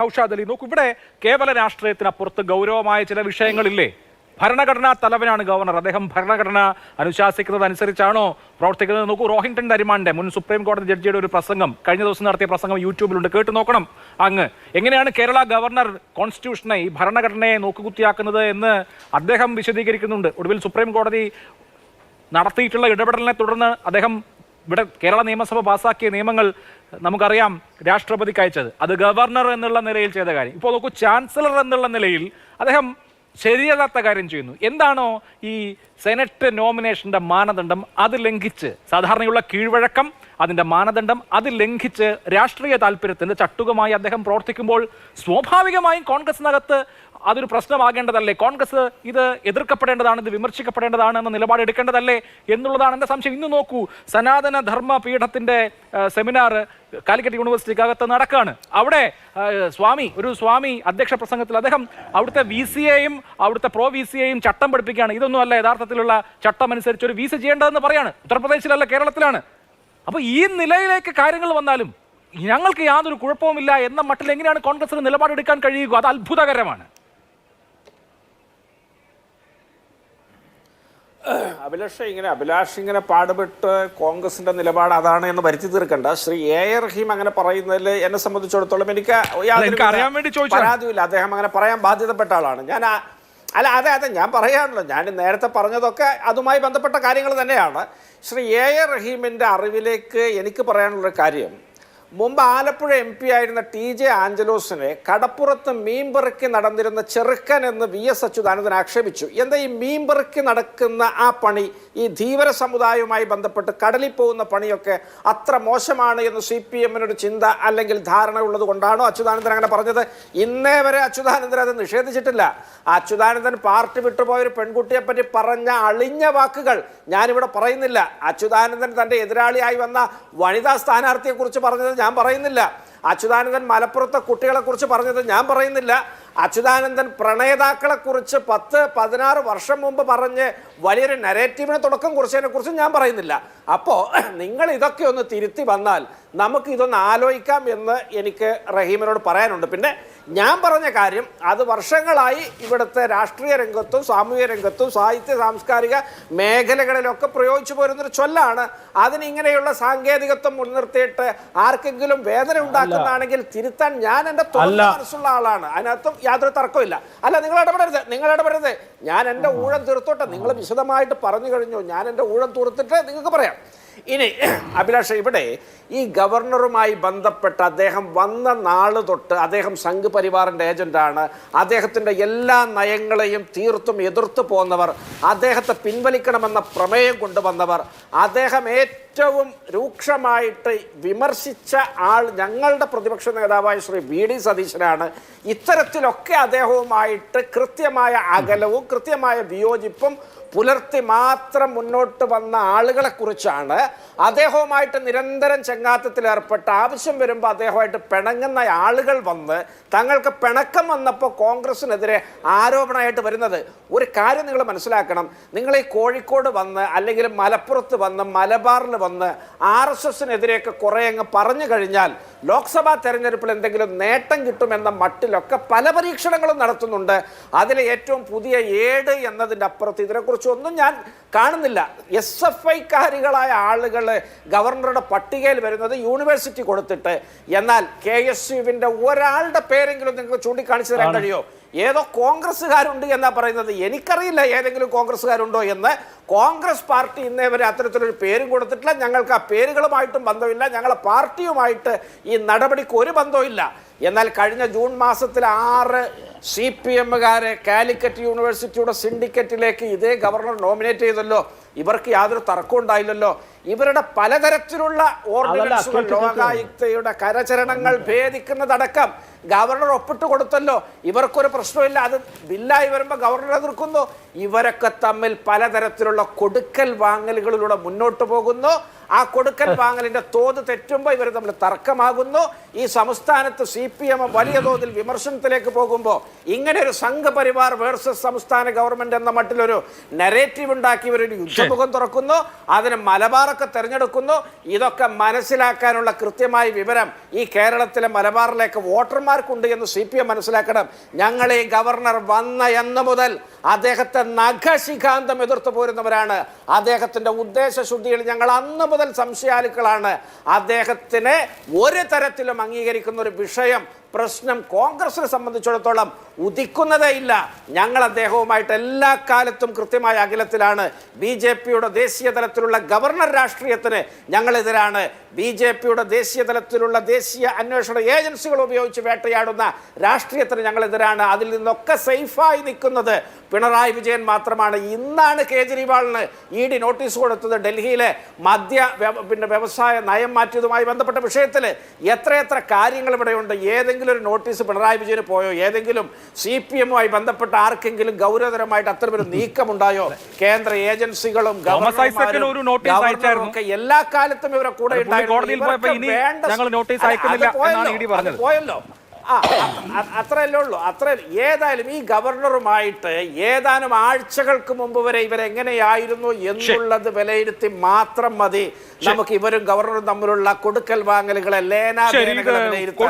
നൗഷാദ് അലി, നോക്കൂ, ഇവിടെ കേവല രാഷ്ട്രീയത്തിനപ്പുറത്ത് ഗൗരവമായ ചില വിഷയങ്ങളില്ലേ? ഭരണഘടനാ തലവനാണ് ഗവർണർ. അദ്ദേഹം ഭരണഘടന അനുശാസിക്കുന്നത് അനുസരിച്ചാണോ പ്രവർത്തിക്കുന്നത്? നോക്കൂ, റോഹിൻടൺ നരിമാന്റെ മുൻ സുപ്രീം കോടതി ജഡ്ജിയുടെ ഒരു പ്രസംഗം, കഴിഞ്ഞ ദിവസം നടത്തിയ പ്രസംഗം യൂട്യൂബിലുണ്ട്, കേട്ടു നോക്കണം. അങ്ങ് എങ്ങനെയാണ് കേരള ഗവർണർ കോൺസ്റ്റിറ്റ്യൂഷനെ, ഈ ഭരണഘടനയെ നോക്കുകുത്തിയാക്കുന്നത് എന്ന് അദ്ദേഹം വിശദീകരിക്കുന്നുണ്ട്. ഒടുവിൽ സുപ്രീം കോടതി നടത്തിയിട്ടുള്ള ഇടപെടലിനെ തുടർന്ന് അദ്ദേഹം ഇവിടെ കേരള നിയമസഭ പാസാക്കിയ നിയമങ്ങൾ നമുക്കറിയാം രാഷ്ട്രപതിക്ക് അയച്ചത്. അത് ഗവർണർ എന്നുള്ള നിലയിൽ ചെയ്ത കാര്യം. ഇപ്പോൾ നോക്കൂ, ചാൻസലർ എന്നുള്ള നിലയിൽ അദ്ദേഹം ശരിയല്ലാത്ത കാര്യം ചെയ്യുന്നു. എന്താണോ ഈ സെനറ്റ് നോമിനേഷന്റെ മാനദണ്ഡം അത് ലംഘിച്ച്, സാധാരണയുള്ള കീഴ്വഴക്കം അതിന്റെ മാനദണ്ഡം അത് ലംഘിച്ച് രാഷ്ട്രീയ താല്പര്യത്തിന്റെ ചട്ടുകമായി അദ്ദേഹം പ്രവർത്തിക്കുമ്പോൾ സ്വാഭാവികമായും കോൺഗ്രസിനകത്ത് അതൊരു പ്രശ്നമാകേണ്ടതല്ലേ? കോൺഗ്രസ് ഇത് എതിർക്കപ്പെടേണ്ടതാണ്, ഇത് വിമർശിക്കപ്പെടേണ്ടതാണ് എന്ന നിലപാട് എടുക്കേണ്ടതല്ലേ എന്നുള്ളതാണ് എൻ്റെ സംശയം. ഇന്ന് നോക്കൂ, സനാതന ധർമ്മ പീഠത്തിന്റെ സെമിനാർ കാലിക്കറ്റ് യൂണിവേഴ്സിറ്റിക്കകത്ത് നടക്കുകയാണ്. അവിടെ ഒരു സ്വാമി അധ്യക്ഷ പ്രസംഗത്തിൽ അദ്ദേഹം അവിടുത്തെ VC-യെയും അവിടുത്തെ പ്രോ VC-യെയും ചട്ടം പഠിപ്പിക്കുകയാണ്. ഇതൊന്നും അല്ല യഥാർത്ഥത്തിലുള്ള ചട്ടം അനുസരിച്ച് ഒരു VC ചെയ്യേണ്ടതെന്ന് പറയാണ്. ഉത്തർപ്രദേശിലല്ല, കേരളത്തിലാണ്. അപ്പോൾ ഈ നിലയിലേക്ക് കാര്യങ്ങൾ വന്നാലും ഞങ്ങൾക്ക് യാതൊരു കുഴപ്പവുമില്ല എന്ന മട്ടിൽ എങ്ങനെയാണ് കോൺഗ്രസിന് നിലപാടെടുക്കാൻ കഴിയുക? അത് അത്ഭുതകരമാണ്. അഭിലാഷ് ഇങ്ങനെ പാടുപെട്ട് കോൺഗ്രസിന്റെ നിലപാട് അതാണ് എന്ന് വരുത്തി തീർക്കണ്ട. ശ്രീ റഹീം അങ്ങനെ പറയുന്നതിൽ എന്നെ സംബന്ധിച്ചിടത്തോളം എനിക്ക് പരാതിയില്ല. അദ്ദേഹം അങ്ങനെ പറയാൻ ബാധ്യതപ്പെട്ട ആളാണ്. അതെ ഞാൻ പറയാണല്ലോ, ഞാൻ നേരത്തെ പറഞ്ഞതൊക്കെ അതുമായി ബന്ധപ്പെട്ട കാര്യങ്ങൾ തന്നെയാണ്. ശ്രീ റഹീമിൻ്റെ അറിവിലേക്ക് എനിക്ക് പറയാനുള്ളൊരു കാര്യം, മുമ്പ് ആലപ്പുഴ MP ആയിരുന്ന TJ ആഞ്ചലോസിനെ കടപ്പുറത്ത് മീൻപെറുക്കി നടന്നിരുന്ന ചെറുക്കൻ എന്ന് VS അച്യുതാനന്ദൻ ആക്ഷേപിച്ചു. എന്താ ഈ മീൻപെറുക്കി നടക്കുന്ന ആ പണി, ഈ ധീവര സമുദായവുമായി ബന്ധപ്പെട്ട് കടലിൽ പോകുന്ന പണിയൊക്കെ അത്ര മോശമാണ് എന്ന് CPM-നൊരു ചിന്ത അല്ലെങ്കിൽ ധാരണ ഉള്ളത് കൊണ്ടാണോ അച്യുതാനന്ദൻ അങ്ങനെ പറഞ്ഞത്? ഇന്നേ വരെ അച്യുതാനന്ദൻ അത് നിഷേധിച്ചിട്ടില്ല. അച്യുതാനന്ദൻ പാർട്ടി വിട്ടുപോയൊരു പെൺകുട്ടിയെ പറ്റി പറഞ്ഞ അളിഞ്ഞ വാക്കുകൾ ഞാനിവിടെ പറയുന്നില്ല. അച്യുതാനന്ദൻ തൻ്റെ എതിരാളിയായി വന്ന വനിതാ സ്ഥാനാർത്ഥിയെക്കുറിച്ച് പറഞ്ഞത് ഞാൻ പറയുന്നില്ല. അച്യുതാനന്ദൻ മലപ്പുറത്തെ കുട്ടികളെ കുറിച്ച് പറഞ്ഞത് ഞാൻ പറയുന്നില്ല. അച്യുതാനന്ദൻ പ്രണേതാക്കളെ കുറിച്ച് 10-16 വർഷം മുമ്പ് പറഞ്ഞ് വലിയൊരു നരേറ്റീവിന് തുടക്കം കുറിച്ചതിനെ കുറിച്ച് ഞാൻ പറയുന്നില്ല. അപ്പോൾ നിങ്ങൾ ഇതൊക്കെ ഒന്ന് തിരുത്തി വന്നാൽ നമുക്ക് ഇതൊന്ന് ആലോചിക്കാം എന്ന് എനിക്ക് റഹീമിനോട് പറയാനുണ്ട്. പിന്നെ ഞാൻ പറഞ്ഞ കാര്യം, അത് വർഷങ്ങളായി ഇവിടുത്തെ രാഷ്ട്രീയ രംഗത്തും സാമൂഹ്യ രംഗത്തും സാഹിത്യ സാംസ്കാരിക മേഖലകളിലൊക്കെ പ്രയോഗിച്ചു പോരുന്നൊരു ചൊല്ലാണ്. അതിനിങ്ങനെയുള്ള സാങ്കേതികത്വം മുൻനിർത്തിയിട്ട് ആർക്കെങ്കിലും വേദന ഉണ്ടാക്കുന്നതാണെങ്കിൽ തിരുത്താൻ ഞാൻ എൻ്റെ മനസ്സുള്ള ആളാണ്. അതിനകത്തും യാതൊരു തർക്കമില്ല. അല്ല, നിങ്ങൾ ഇടപെടരുത്. ഞാൻ എൻ്റെ ഊഴം തീർത്തോട്ടെ. നിങ്ങൾ വിശദമായിട്ട് പറഞ്ഞു കഴിഞ്ഞു. ഞാൻ എൻ്റെ ഊഴം തീർത്തിട്ട് നിങ്ങൾക്ക് പറയാം. ഇനി അഭിലാഷ്, ഇവിടെ ഈ ഗവർണറുമായി ബന്ധപ്പെട്ട് അദ്ദേഹം വന്ന നാള് തൊട്ട് അദ്ദേഹം സംഘ് പരിവാറിൻ്റെ ഏജന്റാണ്. അദ്ദേഹത്തിൻ്റെ എല്ലാ നയങ്ങളെയും തീർത്തും എതിർത്തു പോന്നവർ, അദ്ദേഹത്തെ പിൻവലിക്കണമെന്ന പ്രമേയം കൊണ്ടുവന്നവർ, അദ്ദേഹം ഏറ്റവും രൂക്ഷമായിട്ട് വിമർശിച്ച ആൾ ഞങ്ങളുടെ പ്രതിപക്ഷ നേതാവായ ശ്രീ VD സതീശനാണ്. ഇത്തരത്തിലൊക്കെ അദ്ദേഹവുമായിട്ട് കൃത്യമായ അകലവും കൃത്യമായ വിയോജിപ്പും പുലർത്തി മാത്രം മുന്നോട്ട് വന്ന ആളുകളെ കുറിച്ചാണ്, അദ്ദേഹവുമായിട്ട് നിരന്തരം ചങ്ങാത്തത്തിൽ ഏർപ്പെട്ട ആവശ്യം വരുമ്പോൾ അദ്ദേഹമായിട്ട് പിണങ്ങുന്ന ആളുകൾ വന്ന് തങ്ങൾക്ക് പിണക്കം വന്നപ്പോൾ കോൺഗ്രസിനെതിരെ ആരോപണമായിട്ട് വരുന്നത്. ഒരു കാര്യം നിങ്ങൾ മനസ്സിലാക്കണം, നിങ്ങൾ ഈ കോഴിക്കോട് വന്ന് അല്ലെങ്കിൽ മലപ്പുറത്ത് വന്ന് മലബാറിൽ വന്ന് RSSനെതിരെയൊക്കെ കുറേ അങ്ങ് പറഞ്ഞു കഴിഞ്ഞാൽ ലോക്സഭാ തെരഞ്ഞെടുപ്പിൽ എന്തെങ്കിലും നേട്ടം കിട്ടുമെന്ന മട്ടിലൊക്കെ പല പരീക്ഷണങ്ങളും നടത്തുന്നുണ്ട്. അതിൽ ഏറ്റവും പുതിയ ഏട് എന്നതിൻ്റെ അപ്പുറത്ത് ഇതിനെക്കുറിച്ച് ഒന്നും ഞാൻ കാണുന്നില്ല. SFIക്കാരികളായ ആളുകൾ ഗവർണറുടെ പട്ടികയിൽ വരുന്നത് യൂണിവേഴ്സിറ്റി കൊടുത്തിട്ട്, എന്നാൽ KSUവിൻ്റെ ഒരാളുടെ പേരെങ്കിലും നിങ്ങൾക്ക് ചൂണ്ടിക്കാണിച്ചു തരാൻ കഴിയോ? ഏതോ കോൺഗ്രസ്സുകാരുണ്ട് എന്നാ പറയുന്നത്. എനിക്കറിയില്ല ഏതെങ്കിലും കോൺഗ്രസ്സുകാരുണ്ടോ എന്ന്. കോൺഗ്രസ് പാർട്ടി ഇന്നേ വരെ അത്തരത്തിലൊരു പേരും കൊടുത്തിട്ടില്ല. ഞങ്ങൾക്ക് ആ പേരുകളുമായിട്ടും ബന്ധമില്ല. ഞങ്ങളെ പാർട്ടിയുമായിട്ട് ഈ നടപടിക്ക് ഒരു ബന്ധമില്ല. എന്നാൽ കഴിഞ്ഞ ജൂൺ മാസത്തിൽ 6 CPMകാരെ കാലിക്കറ്റ് യൂണിവേഴ്സിറ്റിയുടെ സിൻഡിക്കേറ്റിലേക്ക് ഇതേ ഗവർണർ നോമിനേറ്റ് ചെയ്തല്ലോ. ഇവർക്ക് യാതൊരു തർക്കവും ഉണ്ടായില്ലല്ലോ. ഇവരുടെ പലതരത്തിലുള്ള ഓർഡിനൻസുകൾ, ലോകായുക്തയുടെ കരചരണങ്ങൾ ഭേദിക്കുന്നതടക്കം ഗവർണർ ഒപ്പിട്ട് കൊടുത്തല്ലോ. ഇവർക്കൊരു പ്രശ്നമില്ല. അത് ബില്ലായി വരുമ്പോൾ ഗവർണർ എതിർക്കുന്നു. ഇവരൊക്കെ തമ്മിൽ പലതരത്തിലുള്ള കൊടുക്കൽ വാങ്ങലുകളിലൂടെ മുന്നോട്ട് പോകുന്നു. ആ കൊടുക്കൽ വാങ്ങലിന്റെ തോത് തെറ്റുമ്പോൾ ഇവർ തമ്മിൽ തർക്കമാകുന്നു. ഈ സംസ്ഥാനത്ത് CPM വലിയ തോതിൽ വിമർശനത്തിലേക്ക് പോകുമ്പോൾ ഇങ്ങനെ ഒരു സംഘപരിവാർ വേഴ്സസ് സംസ്ഥാന ഗവൺമെന്റ് എന്ന മട്ടിലൊരു നരേറ്റീവ് ഉണ്ടാക്കി ഇവരൊരു തുറമുഖം തുറക്കുന്നു, അതിന് മലബാറൊക്കെ തെരഞ്ഞെടുക്കുന്നു. ഇതൊക്കെ മനസ്സിലാക്കാനുള്ള കൃത്യമായ വിവരം ഈ കേരളത്തിലെ മലബാറിലേക്ക് വോട്ടർമാർക്കുണ്ട് എന്ന് CPM മനസ്സിലാക്കണം. ഞങ്ങൾ ഈ ഗവർണർ വന്ന എന്ന് മുതൽ അദ്ദേഹത്തെ നഖശിഖാന്തം എതിർത്തു പോരുന്നവരാണ്. അദ്ദേഹത്തിന്റെ ഉദ്ദേശശുദ്ധിയിൽ ഞങ്ങൾ അന്ന് മുതൽ സംശയാലുക്കളാണ്. അദ്ദേഹത്തിനെ ഒരു തരത്തിലും അംഗീകരിക്കുന്ന ഒരു വിഷയം പ്രശ്നം കോൺഗ്രസിനെ സംബന്ധിച്ചിടത്തോളം ഉദിക്കുന്നതേ ഇല്ല. ഞങ്ങൾ അദ്ദേഹവുമായിട്ട് എല്ലാ കാലത്തും കൃത്യമായ അകലത്തിലാണ്. BJPയുടെ ദേശീയ തലത്തിലുള്ള ഗവർണർ രാഷ്ട്രീയത്തിന് ഞങ്ങളെതിരാണ്. BJPയുടെ ദേശീയ തലത്തിലുള്ള ദേശീയ അന്വേഷണ ഏജൻസികൾ ഉപയോഗിച്ച് വേട്ടയാടുന്ന രാഷ്ട്രീയത്തിന് ഞങ്ങളെതിരാണ്. അതിൽ നിന്നൊക്കെ സേഫായി നിൽക്കുന്നത് പിണറായി വിജയൻ മാത്രമാണ്. ഇന്നാണ് കേജ്രിവാളിന് ED നോട്ടീസ് കൊടുത്തത്. ഡൽഹിയിലെ വ്യവസായ നയം മാറ്റിയതുമായി ബന്ധപ്പെട്ട വിഷയത്തിൽ എത്രയെത്ര കാര്യങ്ങൾ ഇവിടെയുണ്ട്. ഏതെങ്കിലും ഒരു നോട്ടീസ് പിണറായി വിജയന് പോയോ? ഏതെങ്കിലും CPM-മായി ബന്ധപ്പെട്ട ആർക്കെങ്കിലും ഗൗരവതരമായിട്ട് അത്തരമൊരു നീക്കമുണ്ടായോ? കേന്ദ്ര ഏജൻസികളും ഗവർണർമാരും എല്ലാ കാലത്തും ഇവരെ കൂടെ പോയല്ലോ. അത്രയല്ലേ ഉള്ളൂ. ഏതായാലും ഈ ഗവർണറുമായിട്ട് ഏതാനും ആഴ്ചകൾക്ക് മുമ്പ് വരെ ഇവരെങ്ങനെയായിരുന്നു എന്നുള്ളത് വിലയിരുത്തി മാത്രം മതി നമുക്ക് ഇവരും ഗവർണറും തമ്മിലുള്ള കൊടുക്കൽ വാങ്ങലുകളെ വിലയിരുത്താൻ.